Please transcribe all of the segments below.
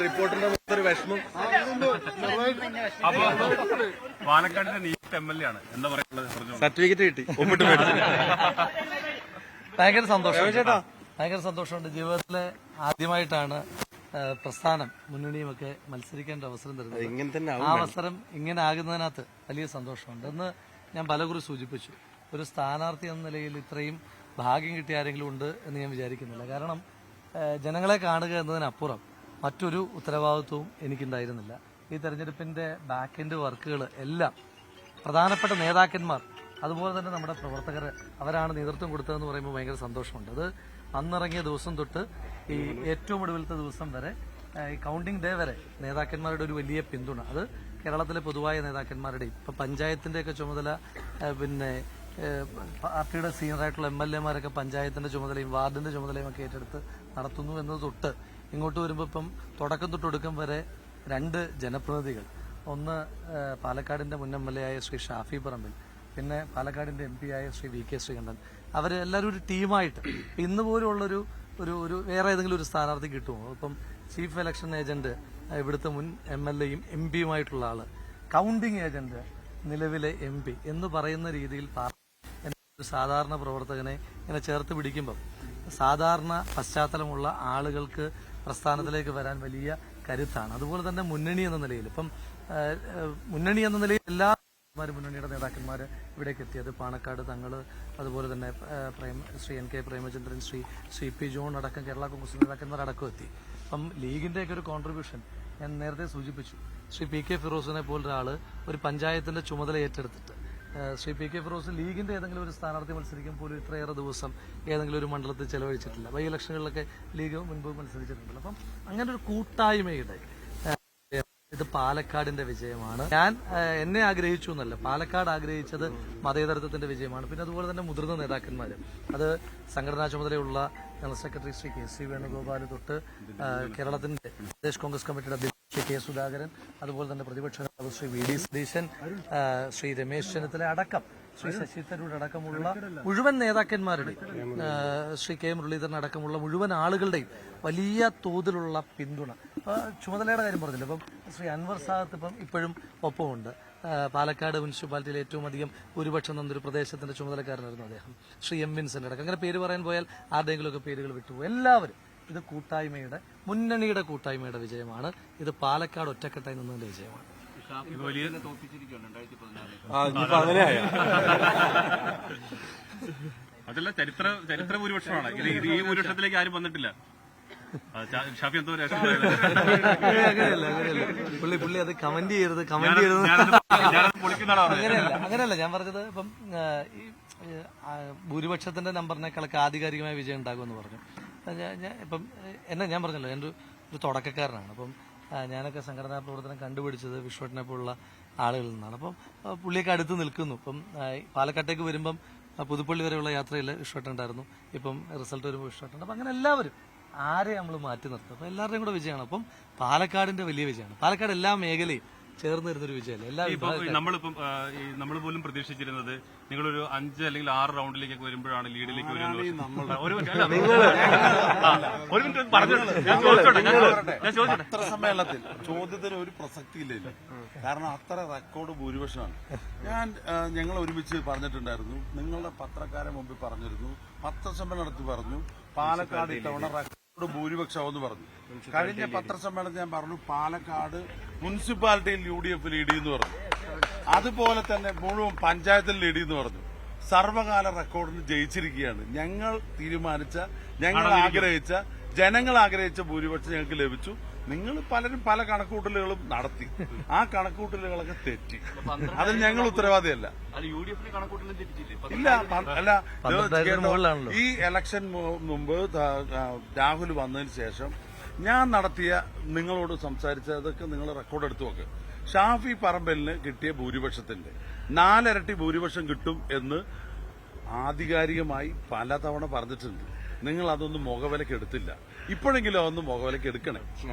റിപ്പോർട്ടിന്റെ ഒരു വിഷമം. അപ്പൊ പാലക്കാടിന്റെ നീറ്റ് MLA ആണ് എന്താ പറയുന്നത്? സർട്ടിഫിക്കറ്റ് കിട്ടി, ഒപ്പിട്ട് മേടിച്ചു. ഭയങ്കര സന്തോഷം, ഭയങ്കര സന്തോഷമുണ്ട്. ജീവിതത്തിലെ ആദ്യമായിട്ടാണ് പ്രസ്ഥാനം മുന്നണിയുമൊക്കെ മത്സരിക്കേണ്ട അവസരം തരുന്നത്. ആ അവസരം ഇങ്ങനെ ആകുന്നതിനകത്ത് വലിയ സന്തോഷമുണ്ട്. എന്ന് ഞാൻ പലകുറി സൂചിപ്പിച്ചു, ഒരു സ്ഥാനാർത്ഥി എന്ന നിലയിൽ ഇത്രയും ഭാഗ്യം കിട്ടിയ ആരെങ്കിലും ഉണ്ട് എന്ന് ഞാൻ വിചാരിക്കുന്നില്ല. കാരണം ജനങ്ങളെ കാണുക എന്നതിനപ്പുറം മറ്റൊരു ഉത്തരവാദിത്വവും എനിക്കുണ്ടായിരുന്നില്ല. ഈ തെരഞ്ഞെടുപ്പിന്റെ ബാക്ക് എൻഡ് വർക്കുകൾ എല്ലാം പ്രധാനപ്പെട്ട നേതാക്കന്മാർ അതുപോലെ തന്നെ നമ്മുടെ പ്രവർത്തകർ അവരാണ് നേതൃത്വം കൊടുത്തതെന്ന് പറയുമ്പോൾ ഭയങ്കര സന്തോഷമുണ്ട്. അത് അന്നിറങ്ങിയ ദിവസം തൊട്ട് ഈ ഏറ്റവും ഒടുവിലത്തെ ദിവസം വരെ ഈ കൗണ്ടിംഗ് ഡേ വരെ നേതാക്കന്മാരുടെ ഒരു വലിയ പിന്തുണ, അത് കേരളത്തിലെ പൊതുവായ നേതാക്കന്മാരുടെയും ഇപ്പം പഞ്ചായത്തിന്റെയൊക്കെ ചുമതല, പിന്നെ പാർട്ടിയുടെ സീനിയറായിട്ടുള്ള MLA-മാരൊക്കെ പഞ്ചായത്തിന്റെ ചുമതലയും വാർഡിന്റെ ചുമതലയും ഒക്കെ ഏറ്റെടുത്ത് നടത്തുന്നു എന്നത് തൊട്ട് ഇങ്ങോട്ട് വരുമ്പോൾ ഇപ്പം തുടക്കം തൊട്ടൊടുക്കം വരെ 2 ജനപ്രതിനിധികൾ, ഒന്ന് പാലക്കാടിന്റെ മുൻ MLA ആയ ശ്രീ ഷാഫി പറമ്പിൽ, പിന്നെ പാലക്കാടിന്റെ MP ആയ ശ്രീ VK ശ്രീകണ്ഠൻ, അവരെല്ലാവരും ഒരു ടീമായിട്ട് ഇന്ന് പോലുള്ളൊരു ഒരു വേറെ ഏതെങ്കിലും ഒരു സ്ഥാനാർത്ഥി കിട്ടുമോ? ഇപ്പം ചീഫ് ഇലക്ഷൻ ഏജന്റ് ഇവിടുത്തെ മുൻ MLA-യും MP-യുമായിട്ടുള്ള ആള്, കൗണ്ടിംഗ് ഏജന്റ് നിലവിലെ MP എന്ന് പറയുന്ന രീതിയിൽ ഒരു സാധാരണ പ്രവർത്തകനെ ഇങ്ങനെ ചേർത്ത് പിടിക്കുമ്പം സാധാരണ പശ്ചാത്തലമുള്ള ആളുകൾക്ക് പ്രസ്ഥാനത്തിലേക്ക് വരാൻ വലിയ കരുത്താണ്. അതുപോലെ തന്നെ മുന്നണി എന്ന നിലയിൽ ഇപ്പം മുന്നണി എന്ന നിലയിൽ എല്ലാ മുന്നണിയുടെ നേതാക്കന്മാർ ഇവിടേക്ക് എത്തിയത് പാണക്കാട് തങ്ങൾ, അതുപോലെ തന്നെ Shri NK Premachandran, Shri P John അടക്കം കേരള കോൺഗ്രസ് നേതാക്കന്മാരടക്കം എത്തി. അപ്പം ലീഗിന്റെയൊക്കെ ഒരു കോൺട്രിബ്യൂഷൻ ഞാൻ നേരത്തെ സൂചിപ്പിച്ചു. ശ്രീ PK ഫിറോസിനെ പോലൊരാള് ഒരു പഞ്ചായത്തിന്റെ ചുമതല ഏറ്റെടുത്തിട്ട് ശ്രീ PK ഫിറോസ് ലീഗിന്റെ ഏതെങ്കിലും ഒരു സ്ഥാനാർത്ഥി മത്സരിക്കുമ്പോൾ പോലും ഇത്രയേറെ ദിവസം ഏതെങ്കിലും ഒരു മണ്ഡലത്തിൽ ചെലവഴിച്ചിട്ടില്ല. ബൈ ഇലക്ഷനുകളിലൊക്കെ ലീഗ് മുൻപ് മത്സരിച്ചിട്ടുണ്ടല്ലോ. അപ്പം അങ്ങനെ ഒരു കൂട്ടായ്മയുടെ ഇത് പാലക്കാടിന്റെ വിജയമാണ്. ഞാൻ എന്നെ ആഗ്രഹിച്ചു എന്നല്ല, പാലക്കാട് ആഗ്രഹിച്ചത് മതേതരത്വത്തിന്റെ വിജയമാണ്. പിന്നെ അതുപോലെ തന്നെ മുതിർന്ന നേതാക്കന്മാർ, അത് സംഘടനാ ചുമതലയുള്ള general secretary Shri KC Venugopal തൊട്ട് കേരളത്തിന്റെ പ്രദേശ് കോൺഗ്രസ് കമ്മിറ്റിയുടെ അധ്യക്ഷൻ ശ്രീ K സുധാകരൻ, അതുപോലെ തന്നെ പ്രതിപക്ഷ നേതാവ് ശ്രീ VD സതീശൻ, ശ്രീ രമേശ് ചെന്നിത്തല അടക്കം, ശ്രീ ശശി തരൂർ അടക്കമുള്ള മുഴുവൻ നേതാക്കന്മാരുടെയും, ശ്രീ K മുരളീധരൻ അടക്കമുള്ള മുഴുവൻ ആളുകളുടെയും വലിയ തോതിലുള്ള പിന്തുണ. ചുമതലയുടെ കാര്യം പറഞ്ഞില്ല, ഇപ്പം ശ്രീ അൻവർ സാദത്ത് ഇപ്പം ഇപ്പോഴും ഒപ്പമുണ്ട്. പാലക്കാട് മുനിസിപ്പാലിറ്റിയിൽ ഏറ്റവും അധികം ഭൂരിപക്ഷം തന്നൊരു പ്രദേശത്തിന്റെ ചുമതലക്കാരനായിരുന്നു അദ്ദേഹം. ശ്രീ M വിൻസെന്റ് അടക്കം, അങ്ങനെ പേര് പറയാൻ പോയാൽ ആരുടെയെങ്കിലുമൊക്കെ പേരുകൾ വിട്ടുപോകും. എല്ലാവരും ഇത് കൂട്ടായ്മയുടെ, മുന്നണിയുടെ കൂട്ടായ്മയുടെ വിജയമാണ്. ഇത് പാലക്കാട് ഒറ്റക്കെട്ടായി നിന്നതിന്റെ വിജയമാണ്. അതല്ല, ചരിത്ര ഭൂരിപക്ഷമാണ് ഇത്. ഈ ഭൂരിപക്ഷത്തിലേക്ക് ആരും വന്നിട്ടില്ല. ഷാഫി എന്തോ അങ്ങനെയല്ല, പുള്ളി അത് കമന്റ് ചെയ്യരുത്. അങ്ങനെയല്ല ഞാൻ പറഞ്ഞത്. ഇപ്പം ഭൂരിപക്ഷത്തിന്റെ നമ്പറിനേക്കാളൊക്കെ ആധികാരികമായ വിജയം ഉണ്ടാകുമെന്ന് പറഞ്ഞു. ഇപ്പം ഞാൻ പറഞ്ഞല്ലോ, ഞാൻ ഒരു തുടക്കക്കാരനാണ്. അപ്പം ഞാനൊക്കെ സംഘടനാ പ്രവർത്തനം കണ്ടുപിടിച്ചത് വിശ്വട്ടിനെ പോലുള്ള ആളുകളിൽ നിന്നാണ്. അപ്പം പുള്ളിയൊക്കെ അടുത്ത് നിൽക്കുന്നു. ഇപ്പം പാലക്കാട്ടേക്ക് വരുമ്പം പുതുപ്പള്ളി വരെയുള്ള യാത്രയിൽ വിശ്വട്ടുണ്ടായിരുന്നു. ഇപ്പം റിസൾട്ട് വരുമ്പോൾ വിശ്വട്ടുണ്ട്. അപ്പം അങ്ങനെ എല്ലാവരും ആരെ നമ്മൾ മാറ്റി നിർത്തും. അപ്പം എല്ലാവരുടെയും കൂടെ വിജയമാണ്. അപ്പം പാലക്കാടിന്റെ വലിയ വിജയമാണ്. പാലക്കാട് എല്ലാ മേഖലയും ചേർന്ന് വരുന്നൊരു വിജയമല്ലേ. നമ്മൾ പോലും പ്രതീക്ഷിച്ചിരുന്നത് നിങ്ങളൊരു 5 അല്ലെങ്കിൽ 6 റൗണ്ടിലേക്കൊക്കെ വരുമ്പോഴാണ് ലീഡിലേക്ക് വരുന്നത്. സമ്മേളനത്തിൽ ചോദ്യത്തിന് ഒരു പ്രസക്തിയില്ലല്ലോ, കാരണം അത്ര റെക്കോർഡ് ഭൂരിപക്ഷമാണ്. ഞങ്ങൾ ഒരുമിച്ച് പറഞ്ഞിട്ടുണ്ടായിരുന്നു, നിങ്ങളുടെ പത്രക്കാരെ മുമ്പിൽ പറഞ്ഞിരുന്നു, പത്രസമ്മേളനം നടത്തി പറഞ്ഞു പാലക്കാട് ഇത്തവണ ഭൂരിപക്ഷമെന്ന് പറഞ്ഞു. കഴിഞ്ഞ പത്രസമ്മേളനത്തിൽ ഞാൻ പറഞ്ഞു പാലക്കാട് മുനിസിപ്പാലിറ്റിയിൽ UDF ലീഡ് ചെയ്യുന്നു പറഞ്ഞു. അതുപോലെ തന്നെ മുഴുവൻ പഞ്ചായത്തിൽ ലീഡ് ചെയ്യുന്നു പറഞ്ഞു. സർവകാല റെക്കോർഡിന് ജയിച്ചിരിക്കുകയാണ്. ഞങ്ങൾ തീരുമാനിച്ച, ജനങ്ങൾ ആഗ്രഹിച്ച ഭൂരിപക്ഷം ഞങ്ങൾക്ക് ലഭിച്ചു. നിങ്ങൾ പലരും പല കണക്കൂട്ടലുകളും നടത്തി. ആ കണക്കൂട്ടലുകളൊക്കെ തെറ്റി. അതിന് ഞങ്ങൾ ഉത്തരവാദിയല്ല. ഇല്ല, അല്ല, ഈ ഇലക്ഷൻ മുമ്പ് രാഹുൽ വന്നതിന് ശേഷം ഞാൻ നടത്തിയ, നിങ്ങളോട് സംസാരിച്ചതൊക്കെ നിങ്ങൾ റെക്കോർഡ് എടുത്തു നോക്ക്. ഷാഫി പറമ്പലിന് കിട്ടിയ ഭൂരിപക്ഷത്തിന്റെ 4 ഇരട്ടി ഭൂരിപക്ഷം കിട്ടും എന്ന് ആധികാരികമായി പലതവണ പറഞ്ഞിട്ടുണ്ട്. നിങ്ങൾ അതൊന്നും മുഖവിലക്ക് എടുത്തില്ല. ഇപ്പോഴെങ്കിലും അതൊന്നും മുഖവിലക്ക് എടുക്കണേ.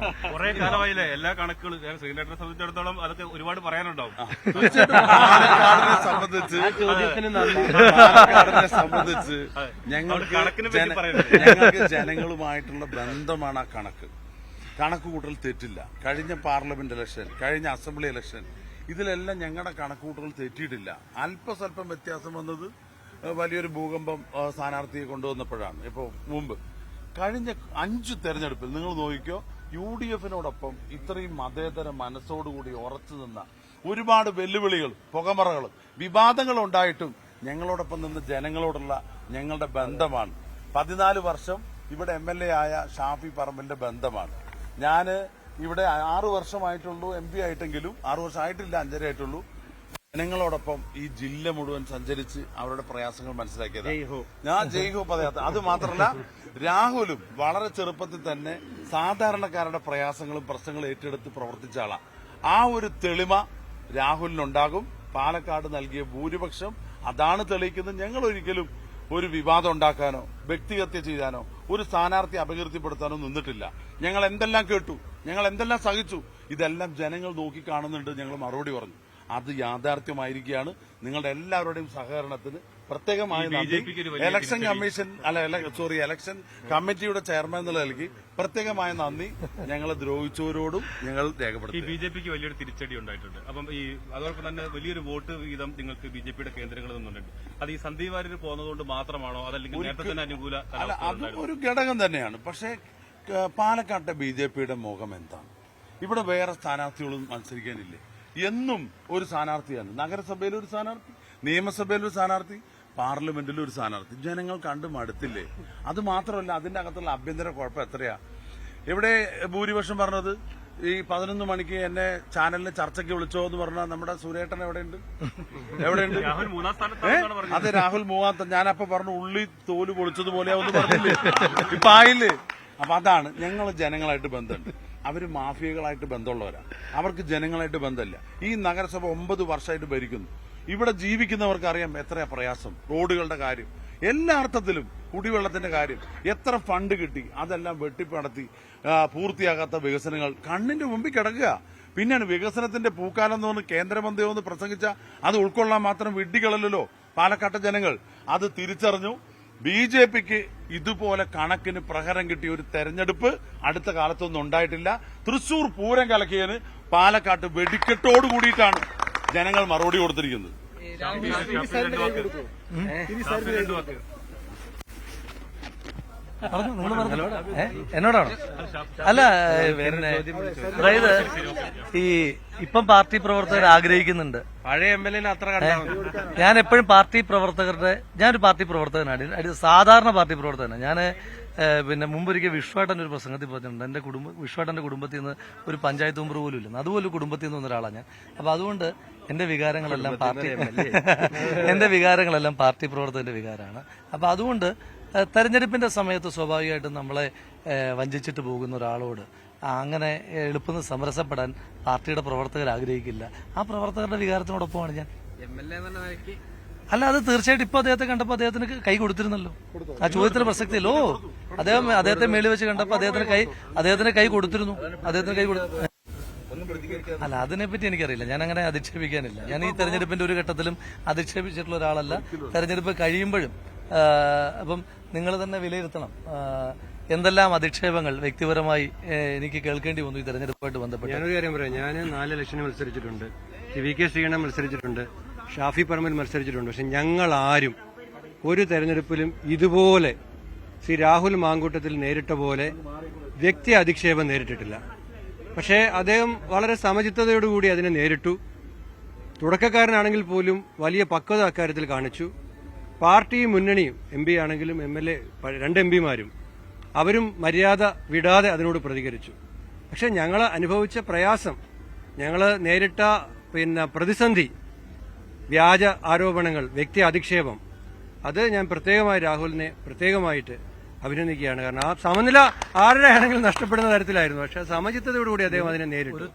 കുറെ കാലമായില്ലേ എല്ലാ കണക്കുകളും. ശ്രീലേട്ടനെ സംബന്ധിച്ചിടത്തോളം അതൊക്കെ ഒരുപാട് പറയാനുണ്ടാവും. പാലക്കാടിനെ സംബന്ധിച്ച് ഞങ്ങൾക്ക് ജനങ്ങളുമായിട്ടുള്ള ബന്ധമാണ് ആ കണക്ക്. കണക്കുകൂട്ടൽ തെറ്റില്ല. കഴിഞ്ഞ പാർലമെന്റ് ഇലക്ഷൻ, കഴിഞ്ഞ അസംബ്ലി ഇലക്ഷൻ, ഇതിലെല്ലാം ഞങ്ങളുടെ കണക്കുകൂട്ടൽ തെറ്റിയിട്ടില്ല. അല്പസ്വല്പം വ്യത്യാസം വന്നത് വലിയൊരു ഭൂകമ്പം സ്ഥാനാർത്ഥിയെ കൊണ്ടുവന്നപ്പോഴാണ്. ഇപ്പോൾ മുമ്പ് കഴിഞ്ഞ 5 തെരഞ്ഞെടുപ്പിൽ നിങ്ങൾ നോക്കിക്കോ, UDFിനോടൊപ്പം ഇത്രയും മതേതര മനസ്സോടുകൂടി ഉറച്ചു നിന്ന ഒരുപാട് വെല്ലുവിളികളും പുകമറകളും വിവാദങ്ങളും ഉണ്ടായിട്ടും ഞങ്ങളോടൊപ്പം നിന്ന് ജനങ്ങളോടുള്ള ഞങ്ങളുടെ ബന്ധമാണ്. 14 വർഷം ഇവിടെ MLA ആയ ഷാഫി പറമ്പിലിന്റെ ബന്ധമാണ്. ഞാന് ഇവിടെ 6 വർഷമായിട്ടുള്ളൂ MP ആയിട്ടെങ്കിലും, 6 വർഷം ആയിട്ടില്ല, 5.5 ആയിട്ടുള്ളൂ. ജനങ്ങളോടൊപ്പം ഈ ജില്ല മുഴുവൻ സഞ്ചരിച്ച് അവരുടെ പ്രയാസങ്ങൾ മനസ്സിലാക്കിയത് ഞാൻ ജയ്ഹോ പറയാത്ത. അത് മാത്രമല്ല, രാഹുലും വളരെ ചെറുപ്പത്തിൽ തന്നെ സാധാരണക്കാരുടെ പ്രയാസങ്ങളും പ്രശ്നങ്ങളും ഏറ്റെടുത്ത് പ്രവർത്തിച്ച ആളാണ്. ആ ഒരു തെളിമ രാഹുലിനുണ്ടാകും. പാലക്കാട് നൽകിയ ഭൂരിപക്ഷം അതാണ് തെളിയിക്കുന്നത്. ഞങ്ങൾ ഒരിക്കലും ഒരു വിവാദം ഉണ്ടാക്കാനോ വ്യക്തിഹത്യ ചെയ്യാനോ ഒരു സ്ഥാനാർത്ഥി അപകീർത്തിപ്പെടുത്താനോ നിന്നിട്ടില്ല. ഞങ്ങൾ എന്തെല്ലാം കേട്ടു, ഞങ്ങൾ എന്തെല്ലാം സഹിച്ചു, ഇതെല്ലാം ജനങ്ങൾ നോക്കിക്കാണുന്നുണ്ട്. ഞങ്ങൾ മറുപടി പറഞ്ഞു. അത് യാഥാർത്ഥ്യമായിരിക്കുകയാണ്. നിങ്ങളുടെ എല്ലാവരുടെയും സഹകരണത്തിന് പ്രത്യേകമായി ഇലക്ഷൻ കമ്മീഷൻ ഇലക്ഷൻ കമ്മിറ്റിയുടെ ചെയർമാൻ എന്നുള്ള നിലയ്ക്ക് പ്രത്യേകമായ നന്ദി ഞങ്ങളെ ദ്രോഹിച്ചവരോടും ഞങ്ങൾ രേഖപ്പെടുത്തി. BJPക്ക് വലിയൊരു തിരിച്ചടി ഉണ്ടായിട്ടുണ്ട്. അപ്പം അതോടൊപ്പം തന്നെ വലിയൊരു വോട്ട് വീതം നിങ്ങൾക്ക് BJPയുടെ കേന്ദ്രങ്ങളിൽ നിന്നുണ്ട്. അത് ഈ സന്ദീപ് വാര്യർ പോകുന്നതുകൊണ്ട് മാത്രമാണോ, അതല്ലെങ്കിൽ നേരത്തെ തന്നെ അനുകൂല? അതും ഒരു ഘടകം തന്നെയാണ്. പക്ഷേ പാലക്കാട്ടെ BJPയുടെ മുഖം എന്താണ്? ഇവിടെ വേറെ സ്ഥാനാർത്ഥികളും മത്സരിക്കാനില്ലേ? എന്നും ഒരു സ്ഥാനാർത്ഥിയാണ്. നഗരസഭയിൽ ഒരു സ്ഥാനാർത്ഥി, നിയമസഭയിൽ ഒരു സ്ഥാനാർത്ഥി, പാർലമെന്റിൽ ഒരു സ്ഥാനാർത്ഥി. ജനങ്ങൾ കണ്ടു മടുത്തില്ലേ? അത് മാത്രമല്ല, അതിന്റെ അകത്തുള്ള ആഭ്യന്തര കുഴപ്പം എത്രയാ? ഇവിടെ ഭൂരിപക്ഷം പറഞ്ഞത് ഈ 11 മണിക്ക് എന്നെ ചാനലിന് ചർച്ചയ്ക്ക് വിളിച്ചോ എന്ന് പറഞ്ഞാൽ നമ്മുടെ സുരേട്ടൻ എവിടെയുണ്ട്? അതെ, രാഹുൽ മൂന്നാമത്തെ. ഞാനപ്പോ പറഞ്ഞു ഉള്ളി തോല് പൊളിച്ചതുപോലെയാവെന്ന് പറഞ്ഞില്ലേ? ഇപ്പൊ ആയില്ലേ? അപ്പൊ അതാണ്, ഞങ്ങൾ ജനങ്ങളായിട്ട് ബന്ധമുണ്ട്. അവര് മാഫിയകളായിട്ട് ബന്ധമുള്ളവരാ. അവർക്ക് ജനങ്ങളായിട്ട് ബന്ധമില്ല. ഈ നഗരസഭ 9 വർഷമായിട്ട് ഭരിക്കുന്നു. ഇവിടെ ജീവിക്കുന്നവർക്ക് അറിയാം എത്രയാ പ്രയാസം. റോഡുകളുടെ കാര്യം, എല്ലാ അർത്ഥത്തിലും കുടിവെള്ളത്തിന്റെ കാര്യം, എത്ര ഫണ്ട് കിട്ടി, അതെല്ലാം വെട്ടിപ്പടത്തി പൂർത്തിയാകാത്ത വികസനങ്ങൾ കണ്ണിന്റെ മുമ്പിൽ കിടക്കുക. പിന്നെയാണ് വികസനത്തിന്റെ പൂക്കാലം എന്ന് പറഞ്ഞ് കേന്ദ്രമന്ത്രി ഒന്ന് പ്രസംഗിച്ച അത് ഉൾക്കൊള്ളാൻ മാത്രം വിഡ്ഢികളല്ലോ പാലക്കാട്ടെ ജനങ്ങൾ. അത് തിരിച്ചറിഞ്ഞു. BJPക്ക് ഇതുപോലെ കണക്കിന് പ്രഹരം കിട്ടിയ ഒരു തെരഞ്ഞെടുപ്പ് അടുത്ത കാലത്തൊന്നും ഉണ്ടായിട്ടില്ല. തൃശൂർ പൂരം കലക്കിയതിന് പാലക്കാട്ട് വെടിക്കെട്ടോട് കൂടിയിട്ടാണ് ജനങ്ങൾ മറുപടി കൊടുത്തിരിക്കുന്നത്. എന്നോടാണോ? അല്ല, പിന്നെ അതായത് ഈ ഇപ്പം പാർട്ടി പ്രവർത്തകർ ആഗ്രഹിക്കുന്നുണ്ട്. പഴയ MLA അത്ര ഞാൻ എപ്പോഴും പാർട്ടി പ്രവർത്തകരുടെ, ഞാനൊരു പാർട്ടി പ്രവർത്തകനാണ്, സാധാരണ പാർട്ടി പ്രവർത്തകനാണ്. ഞാൻ പിന്നെ മുമ്പൊരിക്കൽ വിശ്വാട്ടന്റെ ഒരു പ്രസംഗത്തിൽ പറഞ്ഞിട്ടുണ്ട്, എന്റെ വിശ്വാട്ടന്റെ കുടുംബത്തിൽ നിന്ന് ഒരു പഞ്ചായത്ത് മെമ്പർ പോലും ഇല്ല. അതുപോലെ കുടുംബത്തിൽ നിന്ന് ഒരാളാണ് ഞാൻ. അപ്പൊ അതുകൊണ്ട് എന്റെ വികാരങ്ങളെല്ലാം പാർട്ടി പ്രവർത്തകന്റെ വികാരമാണ്. അപ്പൊ അതുകൊണ്ട് തെരഞ്ഞെടുപ്പിന്റെ സമയത്ത് സ്വാഭാവികമായിട്ടും നമ്മളെ വഞ്ചിച്ചിട്ട് പോകുന്ന ഒരാളോട് അങ്ങനെ എളുപ്പം സമരസപ്പെടാൻ പാർട്ടിയുടെ പ്രവർത്തകർ ആഗ്രഹിക്കില്ല. ആ പ്രവർത്തകരുടെ വികാരത്തിനോടൊപ്പമാണ് ഞാൻ. അല്ല, അത് തീർച്ചയായിട്ടും ഇപ്പൊ അദ്ദേഹത്തെ കണ്ടപ്പോ അദ്ദേഹത്തിന് കൈ കൊടുത്തിരുന്നല്ലോ. ആ ചോദ്യത്തിന് പ്രസക്തിയല്ലോ. അദ്ദേഹത്തെ മേളിൽ വെച്ച് കണ്ടപ്പോ അദ്ദേഹത്തിന് കൈ കൊടുത്തിരുന്നു. അല്ല, അതിനെപ്പറ്റി എനിക്കറിയില്ല. ഞാൻ അങ്ങനെ അധിക്ഷേപിക്കാനില്ല. ഞാൻ ഈ തെരഞ്ഞെടുപ്പിന്റെ ഒരു ഘട്ടത്തിലും അധിക്ഷേപിച്ചിട്ടുള്ള ഒരാളല്ല. തെരഞ്ഞെടുപ്പ് കഴിയുമ്പോഴും അപ്പം നിങ്ങൾ തന്നെ വിലയിരുത്തണം എന്തെല്ലാം അധിക്ഷേപങ്ങൾ വ്യക്തിപരമായി എനിക്ക് കേൾക്കേണ്ടി വന്നു ഈ തെരഞ്ഞെടുപ്പുമായിട്ട് ബന്ധപ്പെട്ട്. ഞാനൊരു കാര്യം പറയാം. ഞാൻ 4 ഇലക്ഷന് മത്സരിച്ചിട്ടുണ്ട്. VK ശ്രീകണ്ഠൻ മത്സരിച്ചിട്ടുണ്ട്. ഷാഫി പറമ്പിൽ മത്സരിച്ചിട്ടുണ്ട്. പക്ഷെ ഞങ്ങൾ ആരും ഒരു തെരഞ്ഞെടുപ്പിലും ഇതുപോലെ ശ്രീ രാഹുൽ മാങ്കൂട്ടത്തിൽ നേരിട്ട പോലെ വ്യക്തി അധിക്ഷേപം നേരിട്ടിട്ടില്ല. പക്ഷേ അദ്ദേഹം വളരെ സമചിത്തതയോടുകൂടി അതിനെ നേരിട്ടു. തുടക്കക്കാരനാണെങ്കിൽ പോലും വലിയ പക്വത അക്കാര്യത്തിൽ കാണിച്ചു. പാർട്ടിയും മുന്നണിയും MP ആണെങ്കിലും MLA 2 MPമാരും അവരും മര്യാദ വിടാതെ അതിനോട് പ്രതികരിച്ചു. പക്ഷെ ഞങ്ങൾ അനുഭവിച്ച പ്രയാസം, ഞങ്ങൾ നേരിട്ട പ്രതിസന്ധി, വ്യാജ ആരോപണങ്ങൾ, വ്യക്തി അധിക്ഷേപം, അത് ഞാൻ പ്രത്യേകമായി രാഹുലിനെ പ്രത്യേകമായിട്ട് അഭിനന്ദിക്കുകയാണ്. കാരണം ആ സമനില ആരുടെ ആണെങ്കിലും നഷ്ടപ്പെടുന്ന തരത്തിലായിരുന്നു. പക്ഷെ സമചിത്തതയോടുകൂടി അദ്ദേഹം അതിനെ നേരിട്ടു.